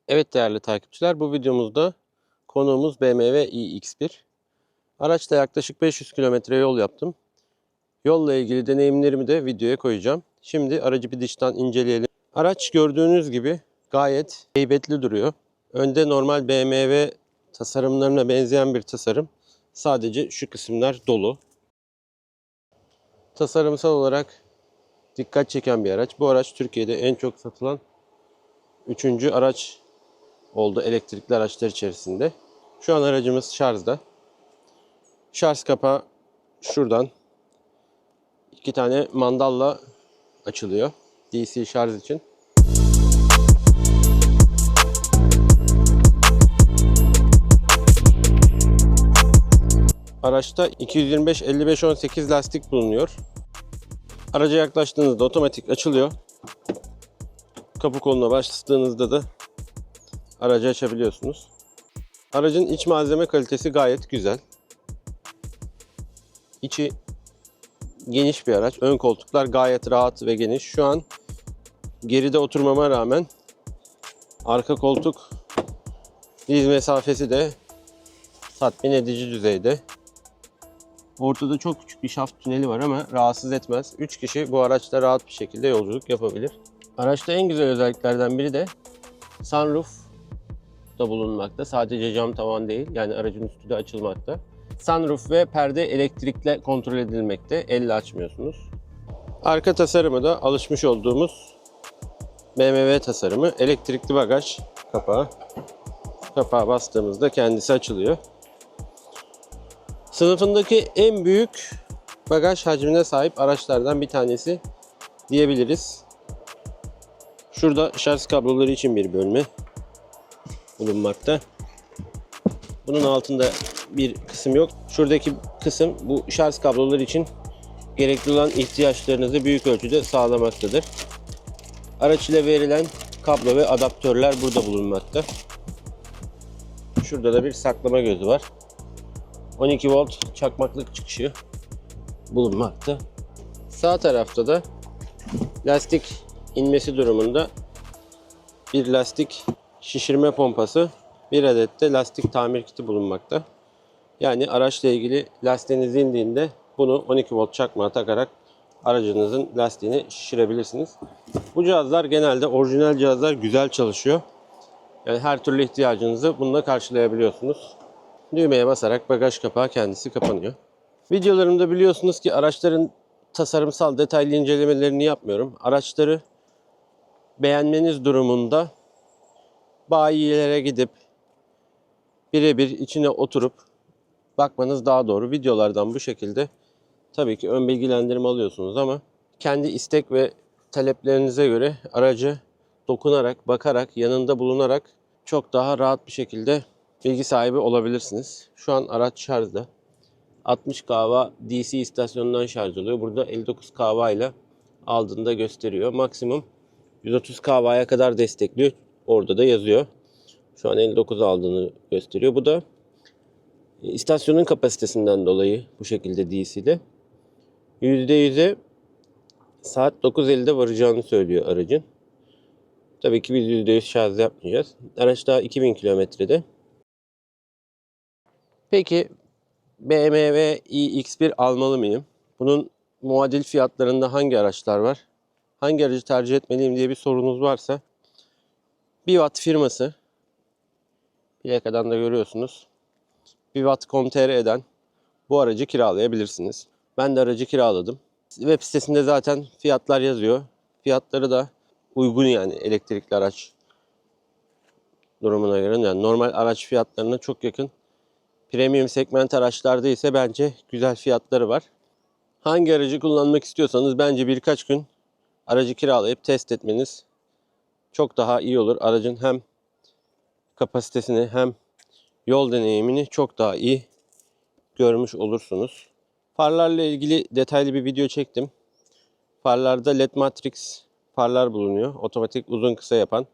Evet değerli takipçiler, bu videomuzda konuğumuz BMW iX1. Araçla yaklaşık 500 kilometre yol yaptım. Yolla ilgili deneyimlerimi de videoya koyacağım. Şimdi aracı bir dıştan inceleyelim. Araç gördüğünüz gibi gayet heybetli duruyor. Önde normal BMW tasarımlarına benzeyen bir tasarım. Sadece şu kısımlar dolu. Tasarımsal olarak dikkat çeken bir araç. Bu araç Türkiye'de en çok satılan 3. araç oldu elektrikli araçlar içerisinde. Şu an aracımız şarjda. Şarj kapağı şuradan 2 tane mandalla açılıyor. DC şarj için. Araçta 225-55-18 lastik bulunuyor. Araca yaklaştığınızda otomatik açılıyor. Kapı koluna bastığınızda da aracı açabiliyorsunuz. Aracın iç malzeme kalitesi gayet güzel. İçi geniş bir araç. Ön koltuklar gayet rahat ve geniş. Şu an geride oturmama rağmen arka koltuk diz mesafesi de tatmin edici düzeyde. Ortada çok küçük bir şaft tüneli var ama rahatsız etmez. 3 kişi bu araçta rahat bir şekilde yolculuk yapabilir. Araçta en güzel özelliklerden biri de sunroof da bulunmakta. Sadece cam tavan değil, yani aracın üstü de açılmakta. Sunroof ve perde elektrikle kontrol edilmekte. Elle açmıyorsunuz. Arka tasarımı da alışmış olduğumuz BMW tasarımı. Elektrikli bagaj kapağı. Kapağı bastığımızda kendisi açılıyor. Sınıfındaki en büyük bagaj hacmine sahip araçlardan bir tanesi diyebiliriz. Şurada şarj kabloları için bir bölme bulunmakta. Bunun altında bir kısım yok. Şuradaki kısım bu şarj kabloları için gerekli olan ihtiyaçlarınızı büyük ölçüde sağlamaktadır. Araç ile verilen kablo ve adaptörler burada bulunmakta. Şurada da bir saklama gözü var. 12 volt çakmaklık çıkışı bulunmakta. Sağ tarafta da lastik inmesi durumunda bir lastik şişirme pompası, bir adet de lastik tamir kiti bulunmakta. Yani araçla ilgili lastiğiniz indiğinde bunu 12 volt çakmağa takarak aracınızın lastiğini şişirebilirsiniz. Bu cihazlar genelde orijinal cihazlar güzel çalışıyor. Yani her türlü ihtiyacınızı bununla karşılayabiliyorsunuz. Düğmeye basarak bagaj kapağı kendisi kapanıyor. Videolarımda biliyorsunuz ki araçların tasarımsal detaylı incelemelerini yapmıyorum. Araçları beğenmeniz durumunda bayilere gidip birebir içine oturup bakmanız daha doğru. Videolardan bu şekilde tabii ki ön bilgilendirme alıyorsunuz ama kendi istek ve taleplerinize göre aracı dokunarak, bakarak, yanında bulunarak çok daha rahat bir şekilde bilgi sahibi olabilirsiniz. Şu an araç şarjda. 60 kW DC istasyonundan şarj oluyor. Burada 59 kW ile aldığında gösteriyor. Maksimum 130 kW'ya kadar destekliyor. Orada da yazıyor. Şu an 59 aldığını gösteriyor. Bu da istasyonun kapasitesinden dolayı bu şekilde DC'de. %100'e saat 9.50'de varacağını söylüyor aracın. Tabii ki biz %100 şarj yapmayacağız. Araç daha 2000 kilometrede. Peki BMW iX1 almalı mıyım? Bunun muadil fiyatlarında hangi araçlar var? Hangi aracı tercih etmeliyim diye bir sorunuz varsa Biwatt firması, plakadan da görüyorsunuz. Biwatt.com.tr'den bu aracı kiralayabilirsiniz. Ben de aracı kiraladım. Web sitesinde zaten fiyatlar yazıyor. Fiyatları da uygun, yani elektrikli araç durumuna göre. Yani normal araç fiyatlarına çok yakın. Premium segment araçlarda ise bence güzel fiyatları var. Hangi aracı kullanmak istiyorsanız bence birkaç gün aracı kiralayıp test etmeniz çok daha iyi olur. Aracın hem kapasitesini hem yol deneyimini çok daha iyi görmüş olursunuz. Farlarla ilgili detaylı bir video çektim. Farlarda LED matrix farlar bulunuyor. Otomatik uzun kısa yapan.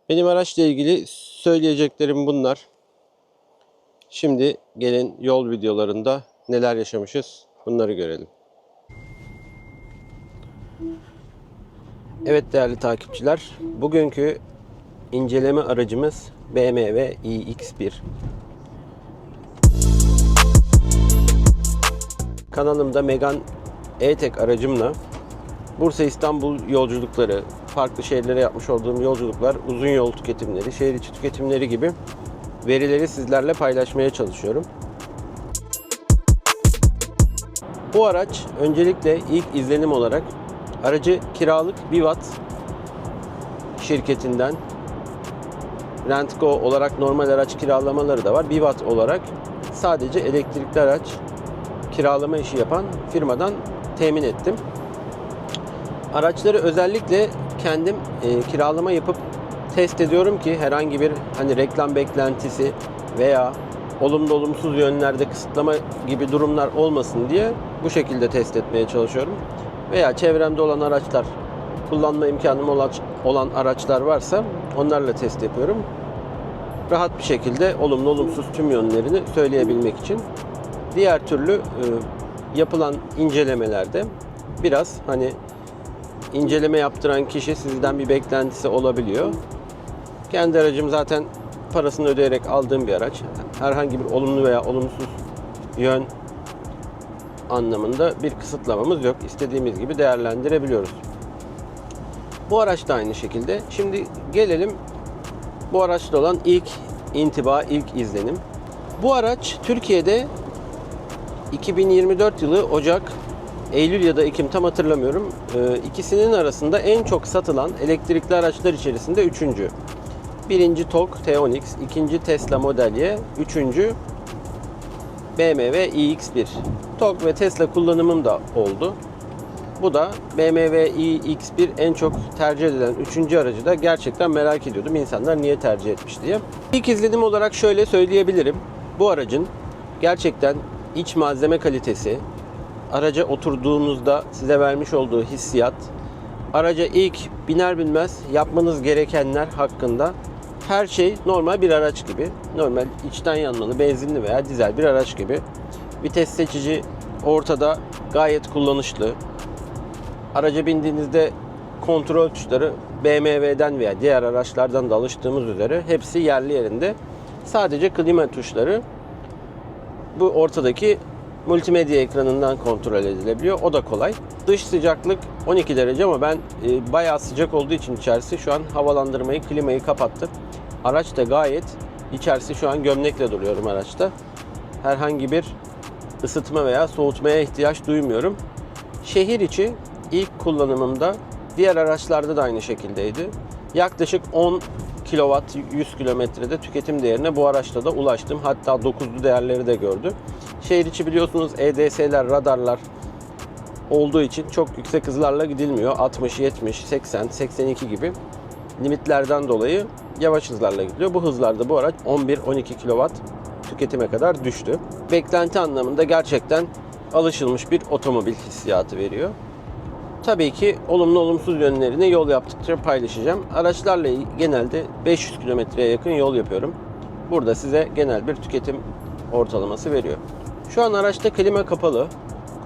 Benim araçla ilgili söyleyeceklerim bunlar. Şimdi gelin yol videolarında neler yaşamışız bunları görelim. Evet değerli takipçiler, bugünkü inceleme aracımız BMW iX1. Kanalımda Megane E-Tech aracımla Bursa İstanbul yolculukları, farklı şehirlere yapmış olduğum yolculuklar, uzun yol tüketimleri, şehir içi tüketimleri gibi verileri sizlerle paylaşmaya çalışıyorum. Bu araç öncelikle ilk izlenim olarak aracı kiralık Vivat şirketinden, Rent.Go olarak normal araç kiralamaları da var. Vivat olarak sadece elektrikli araç kiralama işi yapan firmadan temin ettim. Araçları özellikle kendim kiralama yapıp test ediyorum ki herhangi bir reklam beklentisi veya olumlu olumsuz yönlerde kısıtlama gibi durumlar olmasın diye bu şekilde test etmeye çalışıyorum. Veya çevremde olan araçlar, kullanma imkanım olan araçlar varsa onlarla test yapıyorum. Rahat bir şekilde olumlu olumsuz tüm yönlerini söyleyebilmek için. Diğer türlü yapılan incelemelerde biraz inceleme yaptıran kişi sizden bir beklentisi olabiliyor. Kendi aracım zaten parasını ödeyerek aldığım bir araç. Herhangi bir olumlu veya olumsuz yön anlamında bir kısıtlamamız yok. İstediğimiz gibi değerlendirebiliyoruz. Bu araç da aynı şekilde. Şimdi gelelim bu araçta olan ilk intiba, ilk izlenim. Bu araç Türkiye'de 2024 yılı Ocak, Eylül ya da Ekim tam hatırlamıyorum. İkisinin arasında en çok satılan elektrikli araçlar içerisinde üçüncü. Birinci TOG T-Onix, ikinci Tesla Model Y, üçüncü BMW iX1. TOG ve Tesla kullanımım da oldu. Bu da BMW iX1 en çok tercih edilen üçüncü aracı da gerçekten merak ediyordum. İnsanlar niye tercih etmiş diye. İlk izlenim olarak şöyle söyleyebilirim. Bu aracın gerçekten iç malzeme kalitesi, araca oturduğunuzda size vermiş olduğu hissiyat, araca ilk biner binmez yapmanız gerekenler hakkında her şey normal bir araç gibi. Normal içten yanmalı, benzinli veya dizel bir araç gibi. Vites seçici ortada, gayet kullanışlı. Araca bindiğinizde kontrol tuşları BMW'den veya diğer araçlardan da alıştığımız üzere hepsi yerli yerinde. Sadece klima tuşları bu ortadaki multimedya ekranından kontrol edilebiliyor. O da kolay. Dış sıcaklık 12 derece ama ben bayağı sıcak olduğu için içerisi şu an havalandırmayı, klimayı kapattı. Araç da gayet, içerisi şu an gömlekle duruyorum araçta. Herhangi bir ısıtma veya soğutmaya ihtiyaç duymuyorum. Şehir içi ilk kullanımımda, diğer araçlarda da aynı şekildeydi. Yaklaşık 10 kW 100 kilometrede tüketim değerine bu araçta da ulaştım. Hatta 9'lu değerleri de gördü. Şehir içi biliyorsunuz EDS'ler, radarlar olduğu için çok yüksek hızlarla gidilmiyor. 60, 70, 80, 82 gibi limitlerden dolayı yavaş hızlarla gidiyor. Bu hızlarda bu araç 11-12 kW tüketime kadar düştü. Beklenti anlamında gerçekten alışılmış bir otomobil hissiyatı veriyor. Tabii ki olumlu olumsuz yönlerini yol yaptıkça paylaşacağım. Araçlarla genelde 500 kilometreye yakın yol yapıyorum. Burada size genel bir tüketim ortalaması veriyor. Şu an araçta klima kapalı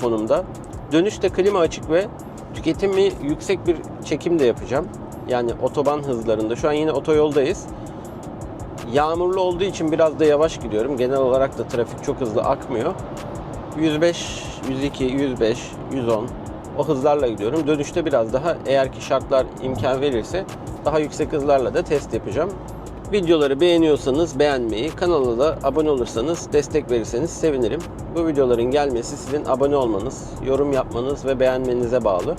konumda. Dönüşte klima açık ve tüketimi yüksek bir çekim de yapacağım. Yani otoban hızlarında. Şu an yine otoyoldayız. Yağmurlu olduğu için biraz da yavaş gidiyorum. Genel olarak da trafik çok hızlı akmıyor. 105, 102, 105, 110 o hızlarla gidiyorum. Dönüşte biraz daha, eğer ki şartlar imkan verirse, daha yüksek hızlarla da test yapacağım. Videoları beğeniyorsanız beğenmeyi, kanala da abone olursanız, destek verirseniz sevinirim. Bu videoların gelmesi sizin abone olmanız, yorum yapmanız ve beğenmenize bağlı.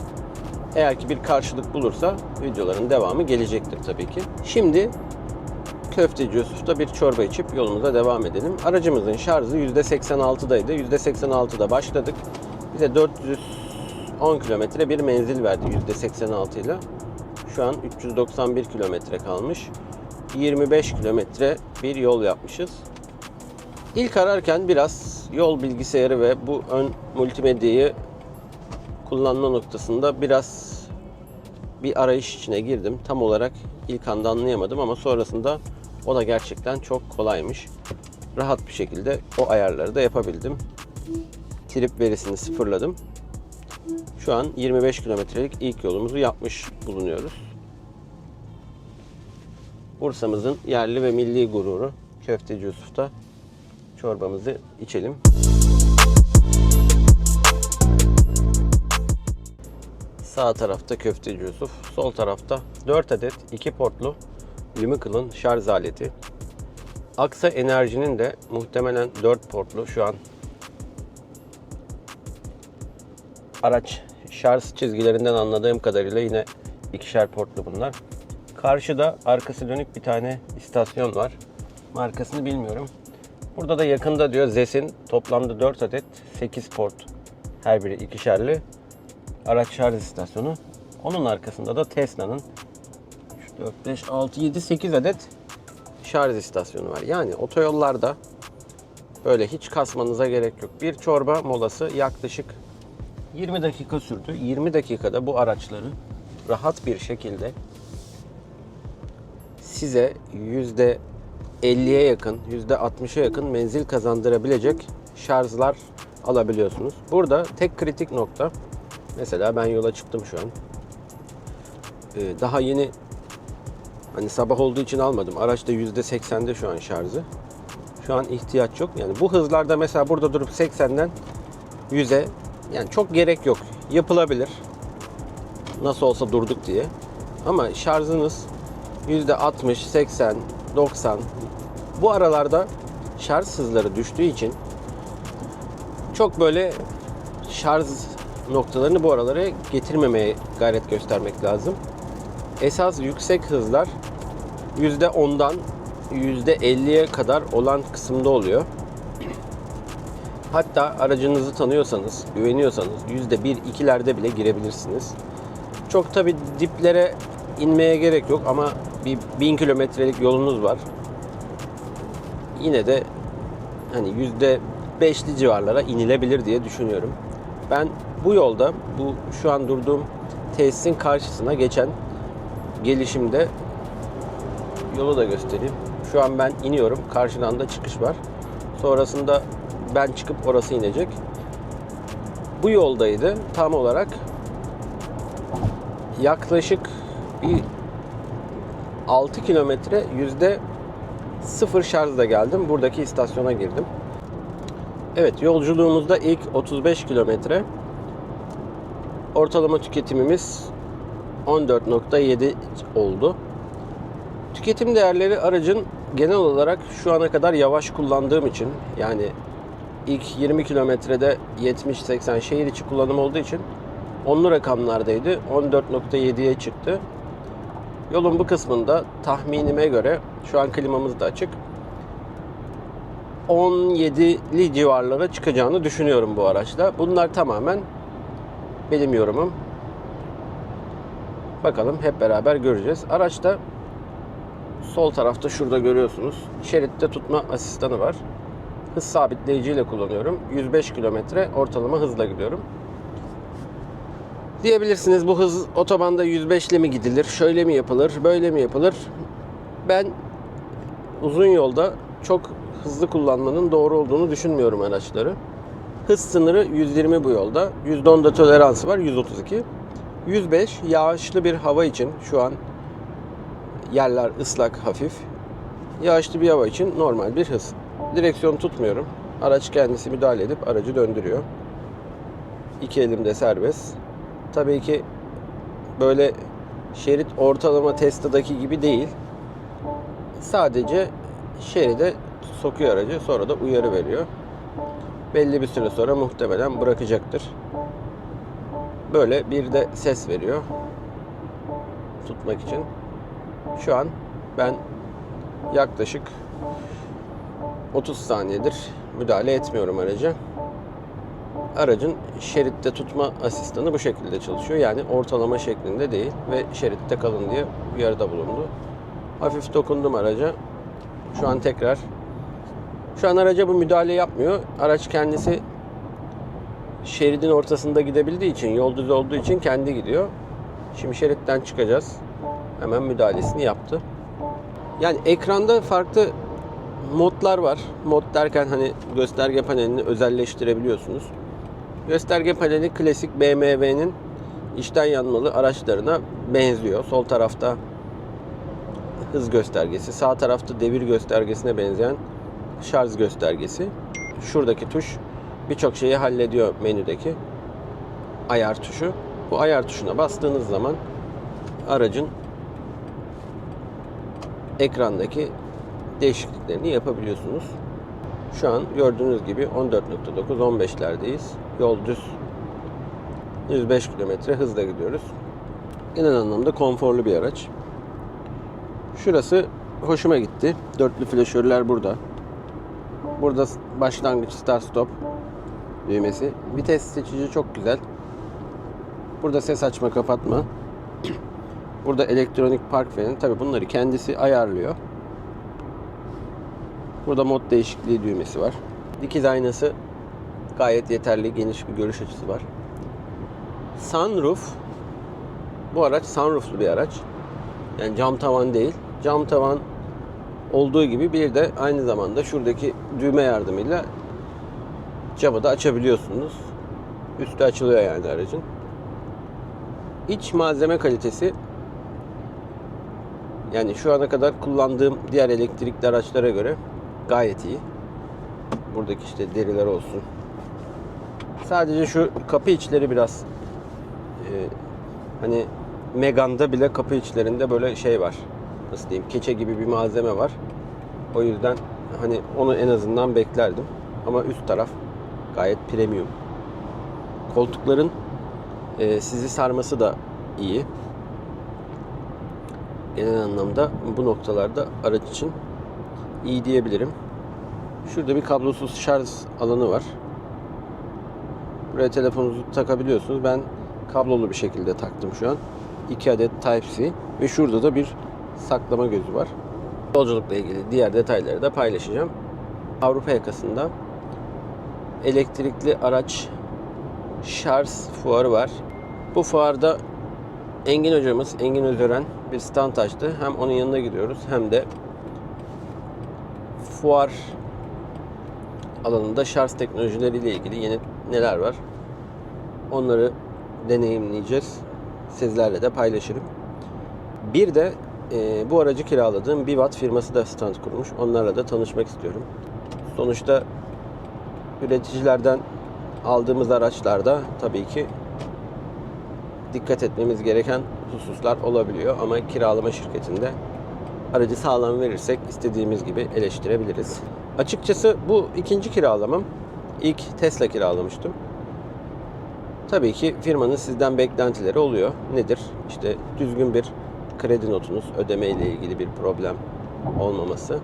Eğer ki bir karşılık bulursa videoların devamı gelecektir tabii ki. Şimdi Köfteci Yusuf'ta bir çorba içip yolumuza devam edelim. Aracımızın şarjı %86'daydı. %86'da başladık. Bize 410 kilometre bir menzil verdi %86 ile. Şu an 391 kilometre kalmış. 25 kilometre bir yol yapmışız. İlk ararken biraz yol bilgisayarı ve bu ön multimedyayı kullanma noktasında biraz bir arayış içine girdim. Tam olarak ilk anda anlayamadım ama sonrasında o da gerçekten çok kolaymış. Rahat bir şekilde o ayarları da yapabildim. Trip verisini sıfırladım. Şu an 25 kilometrelik ilk yolumuzu yapmış bulunuyoruz. Bursa'mızın yerli ve milli gururu Köfteci Yusuf'ta çorbamızı içelim. Sağ tarafta Köfteci Yusuf, sol tarafta 4 adet 2 portlu Lumical'ın şarj aleti. Aksa Enerji'nin de muhtemelen 4 portlu şu an araç şarj çizgilerinden anladığım kadarıyla yine ikişer portlu bunlar. Karşıda arkası dönük bir tane istasyon var. Markasını bilmiyorum. Burada da yakında diyor ZES'in toplamda 4 adet 8 port, her biri ikişerli araç şarj istasyonu. Onun arkasında da Tesla'nın 3, 4, 5, 6, 7, 8 adet şarj istasyonu var. Yani otoyollarda böyle hiç kasmanıza gerek yok. Bir çorba molası yaklaşık 20 dakika sürdü. 20 dakikada bu araçları rahat bir şekilde size %50'ye yakın, %60'a yakın menzil kazandırabilecek şarjlar alabiliyorsunuz. Burada tek kritik nokta, mesela ben yola çıktım şu an. Daha yeni, hani sabah olduğu için almadım. Araçta %80'de şu an şarjı. Şu an ihtiyaç yok. Yani bu hızlarda mesela burada durup 80'den 100'e yani çok gerek yok. Yapılabilir. Nasıl olsa durduk diye. Ama şarjınız %60, 80, 90 bu aralarda şarj hızları düştüğü için çok böyle şarj noktalarını bu aralara getirmemeye gayret göstermek lazım. Esas yüksek hızlar %10'dan %50'ye kadar olan kısımda oluyor. Hatta aracınızı tanıyorsanız, güveniyorsanız %1-2'lerde bile girebilirsiniz. Çok tabi diplere inmeye gerek yok ama bir 1000 kilometrelik yolunuz var. Yine de hani %5'li civarlara inilebilir diye düşünüyorum. Ben bu yolda, bu şu an durduğum tesisin karşısına geçen gelişimde yolu da göstereyim. Şu an ben iniyorum. Karşıdan da çıkış var. Sonrasında ben çıkıp orası inecek. Bu yoldaydı. Tam olarak yaklaşık bir 6 kilometre %0 şarjla geldim. Buradaki istasyona girdim. Evet, yolculuğumuzda ilk 35 kilometre ortalama tüketimimiz 14.7 oldu. Tüketim değerleri aracın genel olarak şu ana kadar yavaş kullandığım için, yani ilk 20 kilometrede 70-80 şehir içi kullanım olduğu için onlu rakamlardaydı. 14.7'ye çıktı. Yolun bu kısmında tahminime göre, şu an klimamız da açık, 17'li civarlara çıkacağını düşünüyorum bu araçla. Bunlar tamamen benim yorumum. Bakalım, hep beraber göreceğiz. Araçta sol tarafta şurada görüyorsunuz, şeritte tutma asistanı var. Hız sabitleyiciyle kullanıyorum. 105 kilometre ortalama hızla gidiyorum. Diyebilirsiniz, bu hız otobanda 105 ile mi gidilir? Şöyle mi yapılır? Böyle mi yapılır? Ben uzun yolda çok hızlı kullanmanın doğru olduğunu düşünmüyorum araçları. Hız sınırı 120 bu yolda. %10'da toleransı var, 132. 105 yağışlı bir hava için, şu an yerler ıslak, hafif. Yağışlı bir hava için normal bir hız. Direksiyon tutmuyorum. Araç kendisi müdahale edip aracı döndürüyor. İki elimde serbest. Tabii ki böyle şerit ortalama Tesla'daki gibi değil. Sadece şeride sokuyor aracı, sonra da uyarı veriyor. Belli bir süre sonra muhtemelen bırakacaktır. Böyle bir de ses veriyor tutmak için. Şu an ben yaklaşık 30 saniyedir müdahale etmiyorum araca. Aracın şeritte tutma asistanı bu şekilde çalışıyor. Yani ortalama şeklinde değil ve şeritte kalın diye uyarıda bulundu. Hafif dokundum araca. Şu an tekrar. Şu an araca bu müdahale yapmıyor. Araç kendisi şeridin ortasında gidebildiği için, yol düz olduğu için kendi gidiyor. Şimdi şeritten çıkacağız. Hemen müdahalesini yaptı. Yani ekranda farklı modlar var. Mod derken hani gösterge panelini özelleştirebiliyorsunuz. Gösterge paneli klasik BMW'nin içten yanmalı araçlarına benziyor. Sol tarafta hız göstergesi. Sağ tarafta devir göstergesine benzeyen şarj göstergesi. Şuradaki tuş birçok şeyi hallediyor menüdeki. Ayar tuşu. Bu ayar tuşuna bastığınız zaman aracın ekrandaki değişikliklerini yapabiliyorsunuz. Şu an gördüğünüz gibi 14.9 15'lerdeyiz. Yol düz. 105 km hızla gidiyoruz. Genel anlamda konforlu bir araç. Şurası hoşuma gitti. Dörtlü flaşörler burada. Burada başlangıç, start stop düğmesi. Vites seçici çok güzel. Burada ses açma kapatma. Burada elektronik park freni. Tabi bunları kendisi ayarlıyor. Burada mod değişikliği düğmesi var. Dikiz aynası gayet yeterli, geniş bir görüş açısı var. Sunroof. Bu araç sunrooflu bir araç. Yani cam tavan değil. Cam tavan olduğu gibi bir de aynı zamanda şuradaki düğme yardımıyla camı da açabiliyorsunuz. Üstü açılıyor yani aracın. İç malzeme kalitesi, yani şu ana kadar kullandığım diğer elektrikli araçlara göre gayet iyi. Buradaki işte deriler olsun. Sadece şu kapı içleri biraz hani Megane'da bile kapı içlerinde böyle şey var. Nasıl diyeyim? Keçe gibi bir malzeme var. O yüzden hani onu en azından beklerdim. Ama üst taraf gayet premium. Koltukların sizi sarması da iyi. Genel anlamda bu noktalarda araç için iyi diyebilirim. Şurada bir kablosuz şarj alanı var. Buraya telefonunuzu takabiliyorsunuz. Ben kablolu bir şekilde taktım şu an. 2 adet Type-C ve şurada da bir saklama gözü var. Yolculukla ilgili diğer detayları da paylaşacağım. Avrupa yakasında elektrikli araç şarj fuarı var. Bu fuarda Engin hocamız, Engin Özören bir stand açtı. Hem onun yanına gidiyoruz hem de fuar alanında şarj teknolojileriyle ilgili yeni neler var onları deneyimleyeceğiz. Sizlerle de paylaşırım. Bir de bu aracı kiraladığım Biwatt firması da stand kurmuş. Onlarla da tanışmak istiyorum. Sonuçta üreticilerden aldığımız araçlarda tabii ki dikkat etmemiz gereken hususlar olabiliyor. Ama kiralama şirketinde aracı sağlam verirsek istediğimiz gibi eleştirebiliriz. Açıkçası bu ikinci kiralamam. İlk Tesla kiralamıştım. Tabii ki firmanın sizden beklentileri oluyor. Nedir? İşte düzgün bir kredi notunuz, ödeme ile ilgili bir problem olmaması.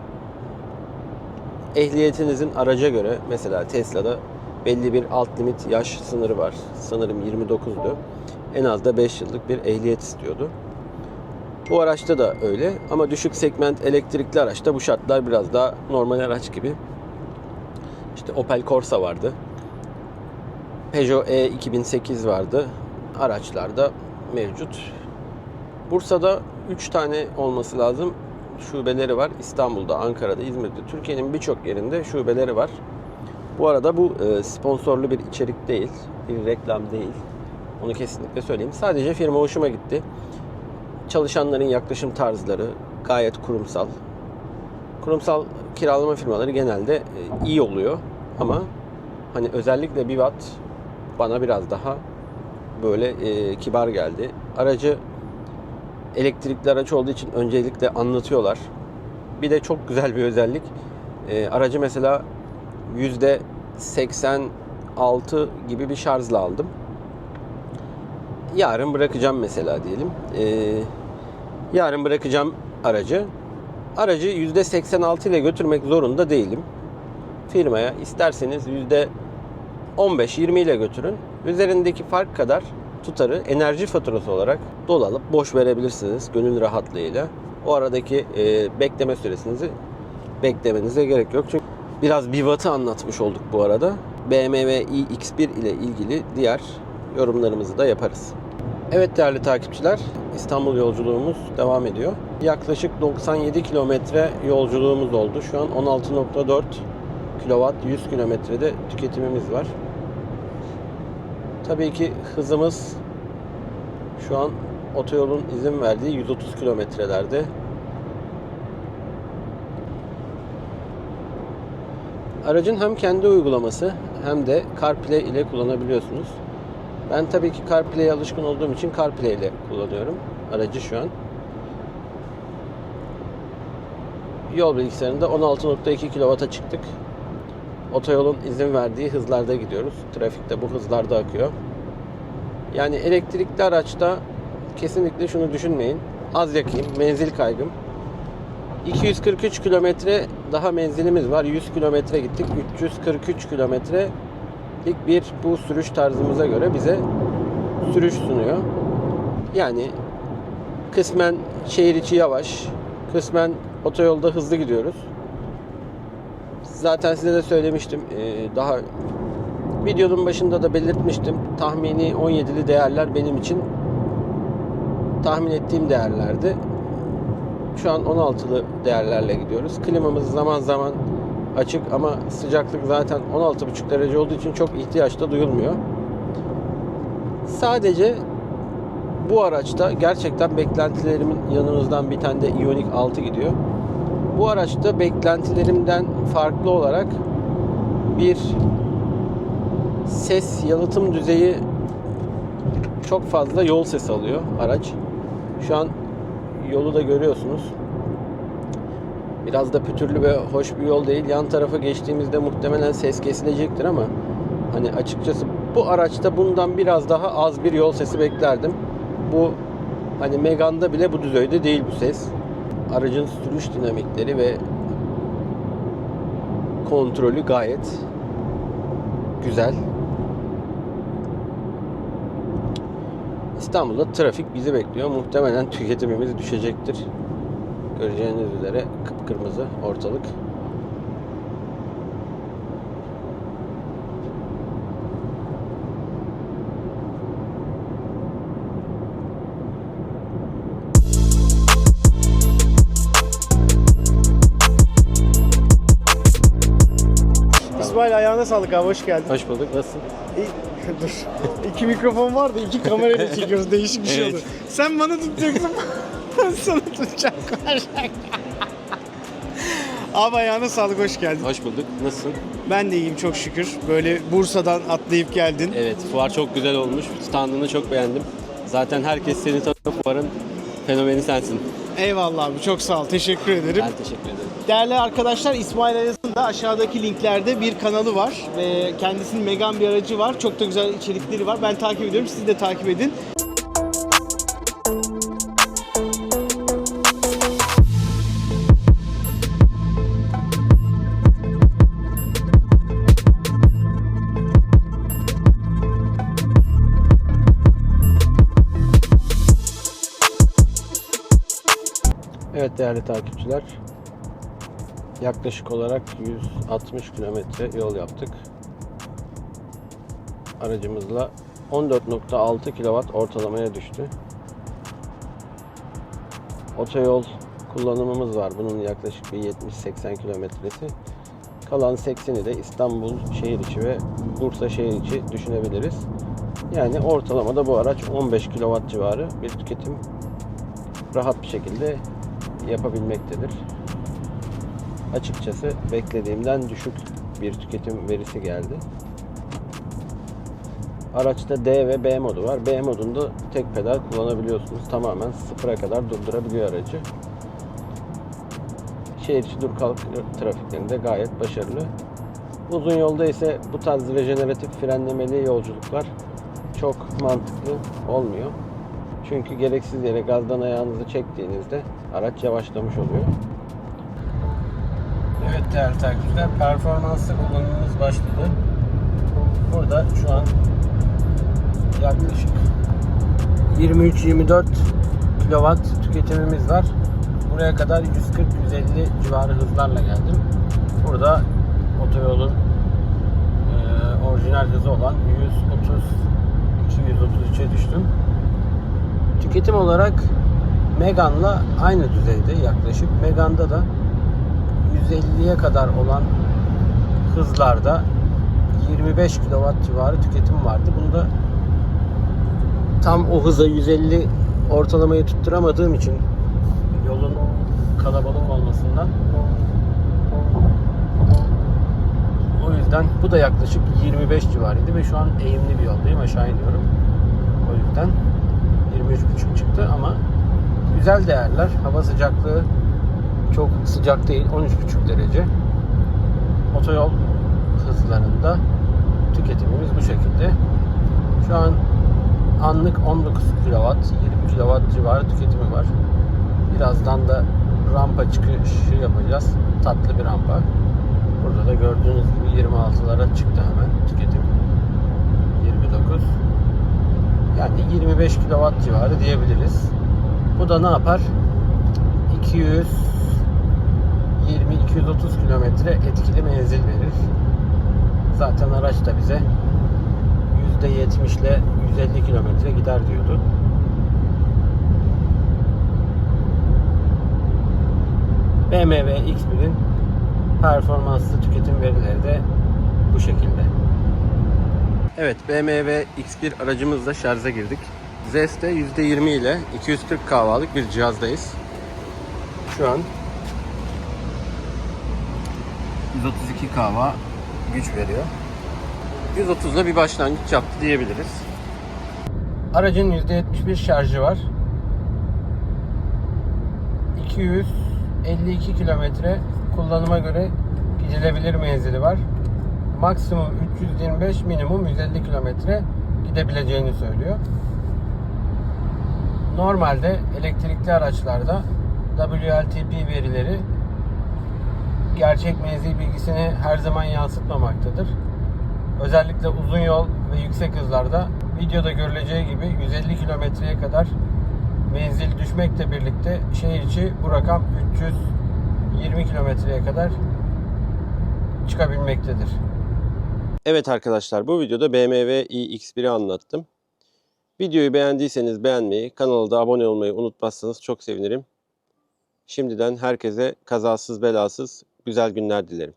Ehliyetinizin araca göre, mesela Tesla'da belli bir alt limit yaş sınırı var. Sanırım 29'du. En az da 5 yıllık bir ehliyet istiyordu. Bu araçta da öyle ama düşük segment elektrikli araçta bu şartlar biraz daha normal araç gibi. İşte Opel Corsa vardı. Peugeot E2008 vardı. Araçlarda mevcut. Bursa'da 3 tane olması lazım. Şubeleri var. İstanbul'da, Ankara'da, İzmir'de, Türkiye'nin birçok yerinde şubeleri var. Bu arada bu sponsorlu bir içerik değil. Bir reklam değil. Onu kesinlikle söyleyeyim. Sadece firma hoşuma gitti. Çalışanların yaklaşım tarzları gayet kurumsal. Kurumsal kiralama firmaları genelde iyi oluyor. Ama hani özellikle Biwatt bana biraz daha böyle kibar geldi. Aracı elektrikli araç olduğu için öncelikle anlatıyorlar. Bir de çok güzel bir özellik. Aracı mesela %86 gibi bir şarjla aldım. Yarın bırakacağım mesela diyelim. Yarın bırakacağım aracı. Aracı %86 ile götürmek zorunda değilim. Firmaya isterseniz %15-20 ile götürün. Üzerindeki fark kadar tutarı enerji faturası olarak dolu alıp boş verebilirsiniz gönül rahatlığıyla. O aradaki bekleme süresinizi beklemenize gerek yok. Çünkü biraz Biwatt'ı anlatmış olduk bu arada. BMW iX1 ile ilgili diğer yorumlarımızı da yaparız. Evet değerli takipçiler, İstanbul yolculuğumuz devam ediyor. Yaklaşık 97 kilometre yolculuğumuz oldu. Şu an 16.4 kW 100 kilometrede tüketimimiz var. Tabii ki hızımız şu an otoyolun izin verdiği 130 kilometrelerde. Aracın hem kendi uygulaması hem de CarPlay ile kullanabiliyorsunuz. Ben tabii ki CarPlay'e alışkın olduğum için CarPlay ile kullanıyorum aracı şu an. Yol bilgisayarında 16.2 kW'a çıktık. Otoyolun izin verdiği hızlarda gidiyoruz. Trafikte bu hızlarda akıyor. Yani elektrikli araçta kesinlikle şunu düşünmeyin. Az yakayım, menzil kaygım. 243 kilometre daha menzilimiz var. 100 kilometre gittik. 343 kilometrelik bir bu sürüş tarzımıza göre bize sürüş sunuyor. Yani kısmen şehir içi yavaş, kısmen otoyolda hızlı gidiyoruz. Zaten size de söylemiştim. Daha videonun başında da belirtmiştim. Tahmini 17'li değerler benim için tahmin ettiğim değerlerdi. Şu an 16'lı değerlerle gidiyoruz. Klimamız zaman zaman açık ama sıcaklık zaten 16,5 derece olduğu için çok ihtiyaç da duyulmuyor. Sadece bu araçta gerçekten beklentilerimin yanımızdan bir tane de Ioniq 6 gidiyor. Bu araçta beklentilerimden farklı olarak bir ses yalıtım düzeyi çok fazla yol sesi alıyor araç. Şu an yolu da görüyorsunuz. Biraz da pütürlü ve hoş bir yol değil. Yan tarafa geçtiğimizde muhtemelen ses kesilecektir ama hani açıkçası bu araçta bundan biraz daha az bir yol sesi beklerdim. Bu hani Megane'da bile bu düzeyde değil bu ses. Aracın sürüş dinamikleri ve kontrolü gayet güzel. İstanbul'da trafik bizi bekliyor. Muhtemelen tüketimimiz düşecektir. Göreceğiniz üzere kıpkırmızı ortalık. İsmail ayağına sağlık abi, hoş geldin. Hoş bulduk. Nasılsın? Dur. İki mikrofon vardı, iki kamerayla çekiyoruz. Değişik bir şey Evet. oldu. Sen bana tutacaksın, ben sana tutacağım. Abi ayağına sağlık, hoş geldin. Hoş bulduk. Nasılsın? Ben de iyiyim çok şükür. Böyle Bursa'dan atlayıp geldin. Evet, fuar çok güzel olmuş. Standını çok beğendim. Zaten herkes seni tanıyor. Fuarın fenomeni sensin. Eyvallah abi, çok sağ ol. Teşekkür ederim. Ben teşekkür ederim. Değerli arkadaşlar, İsmail Ayaz'ın da aşağıdaki linklerde bir kanalı var ve kendisinin Megane bir aracı var. Çok da güzel içerikleri var. Ben takip ediyorum. Siz de takip edin. Evet değerli takipçiler. Yaklaşık olarak 160 kilometre yol yaptık. Aracımızla 14.6 kW ortalamaya düştü. Otoyol kullanımımız var. Bunun yaklaşık bir 70-80 kilometresi. Kalan 80'i de İstanbul şehir içi ve Bursa şehir içi düşünebiliriz. Yani ortalamada bu araç 15 kW civarı bir tüketim rahat bir şekilde yapabilmektedir. Açıkçası beklediğimden düşük bir tüketim verisi geldi. Araçta D ve B modu var. B modunda tek pedal kullanabiliyorsunuz. Tamamen sıfıra kadar durdurabiliyor aracı. Şehir içi dur kalk trafiklerinde gayet başarılı. Uzun yolda ise bu tarz rejeneratif frenlemeli yolculuklar çok mantıklı olmuyor. Çünkü gereksiz yere gazdan ayağınızı çektiğinizde araç yavaşlamış oluyor. Evet değerli takipçiler, performanslı kullanımımız başladı. Burada şu an yaklaşık 23-24 kW tüketimimiz var. Buraya kadar 140-150 civarı hızlarla geldim. Burada otoyolun orijinal hızı olan 132-133'e düştüm. Tüketim olarak Megane'la aynı düzeyde yaklaşık. Megane'da da 150'ye kadar olan hızlarda 25 kW civarı tüketim vardı. Bunda tam o hıza 150 ortalamayı tutturamadığım için yolun kalabalık olmasından O yüzden bu da yaklaşık 25 civarıydı ve şu an eğimli bir yoldayım. Aşağı iniyorum. O yüzden 23,5 çıktı ama güzel değerler. Hava sıcaklığı çok sıcak değil. 13,5 derece. Otoyol hızlarında tüketimimiz bu şekilde. Şu an anlık 19 kW, 20 kW civarı tüketimi var. Birazdan da rampa çıkışı yapacağız. Tatlı bir rampa. Burada da gördüğünüz gibi 26'lara çıktı hemen tüketim. 29. Yani 25 kW civarı diyebiliriz. Bu da ne yapar? 220-230 kilometre etkili menzil verir. Zaten araç da bize %70 ile 150 kilometre gider diyordu. BMW X1'in performanslı tüketim verileri de bu şekilde. Evet, BMW X1 aracımızla şarja girdik. Zest'te %20 ile 240 kW'lık bir cihazdayız. Şu an 132 kW güç veriyor. 130'da bir başlangıç yaptı diyebiliriz. Aracın %71 şarjı var. 252 kilometre kullanıma göre gidilebilir menzili var. Maksimum 325, minimum 150 kilometre gidebileceğini söylüyor. Normalde elektrikli araçlarda WLTP verileri gerçek menzil bilgisini her zaman yansıtmamaktadır. Özellikle uzun yol ve yüksek hızlarda videoda görüleceği gibi 150 kilometreye kadar menzil düşmekle birlikte şehir içi bu rakam 320 kilometreye kadar çıkabilmektedir. Evet arkadaşlar, bu videoda BMW iX1'i anlattım. Videoyu beğendiyseniz beğenmeyi, kanala da abone olmayı unutmazsanız çok sevinirim. Şimdiden herkese kazasız belasız güzel günler dilerim.